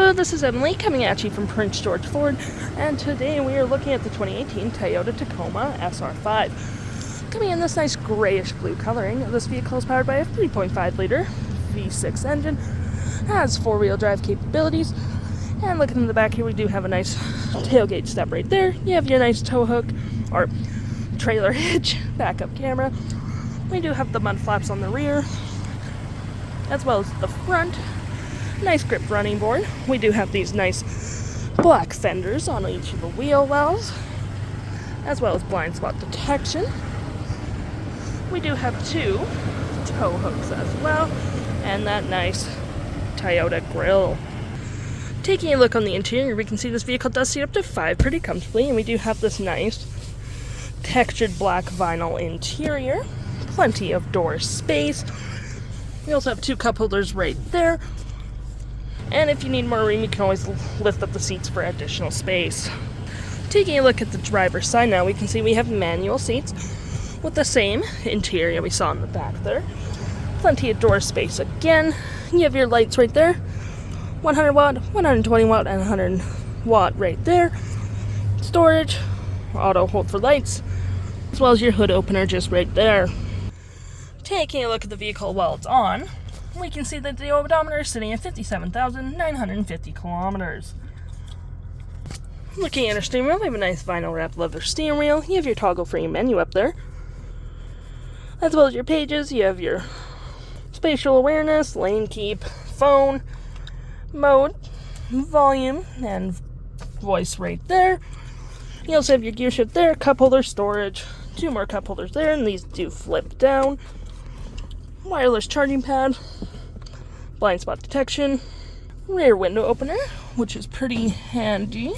Hello, this is Emily coming at you from Prince George Ford, and today we are looking at the 2018 Toyota Tacoma SR5. Coming in this nice grayish blue coloring, this vehicle is powered by a 3.5 liter V6 engine, has four-wheel drive capabilities, and looking in the back here we do have a nice tailgate step right there. You have your nice tow hook, or trailer hitch, backup camera. We do have the mud flaps on the rear, as well as the front. Nice grip running board. We do have these nice black fenders on each of the wheel wells, as well as blind spot detection. We do have two tow hooks as well, and that nice Toyota grille. Taking a look on the interior, we can see this vehicle does seat up to 5 pretty comfortably, and we do have this nice textured black vinyl interior. Plenty of door space. We also have two cup holders right there. And if you need more room, you can always lift up the seats for additional space. Taking a look at the driver's side now, we can see we have manual seats with the same interior we saw in the back there. Plenty of door space again. You have your lights right there. 100 watt, 120 watt, and 100 watt right there. Storage, auto hold for lights, as well as your hood opener just right there. Taking a look at the vehicle while it's on, we can see that the odometer is sitting at 57,950 kilometers. Looking at our steering wheel, we have a nice vinyl wrapped leather steering wheel. You have your toggle free menu up there, as well as your pages. You have your spatial awareness, lane keep, phone, mode, volume, and voice right there. You also have your gear shift there, cup holder storage, two more cup holders there, and these do flip down. Wireless charging pad, blind spot detection, rear window opener, which is pretty handy.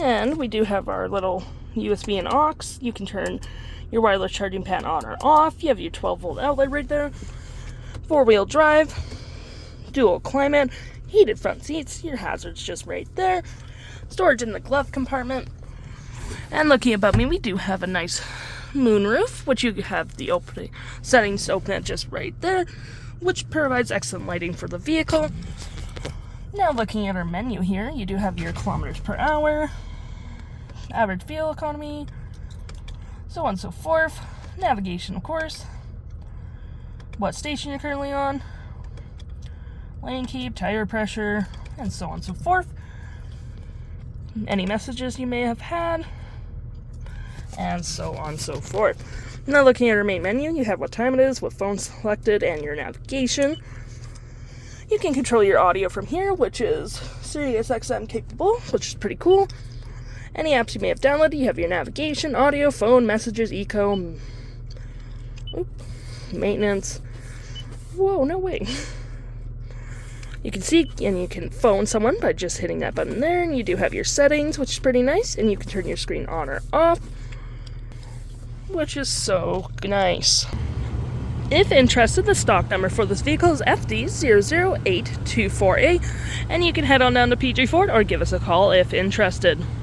And we do have our little USB and aux. You can turn your wireless charging pad on or off. You have your 12-volt outlet right there. Four-wheel drive, dual climate, heated front seats, your hazards just right there. Storage in the glove compartment. And looking above me, we do have a nice moonroof, which you have the opening settings to open it just right there, which provides excellent lighting for the vehicle. Now looking at our menu here, you do have your kilometers per hour, average fuel economy, so on and so forth, navigation of course, what station you're currently on, lane keep, tire pressure, and so on and so forth, any messages you may have had, and so on and so forth. Now looking at our main menu, you have what time it is, what phone selected, and your navigation. You can control your audio from here, which is SiriusXM capable, which is pretty cool. Any apps you may have downloaded, you have your navigation, audio, phone, messages, eco, maintenance. Whoa, no way. You can see and you can phone someone by just hitting that button there, and you do have your settings, which is pretty nice, and you can turn your screen on or off, which is so nice. If interested, the stock number for this vehicle is FD00824A, and you can head on down to PJ Ford or give us a call if interested.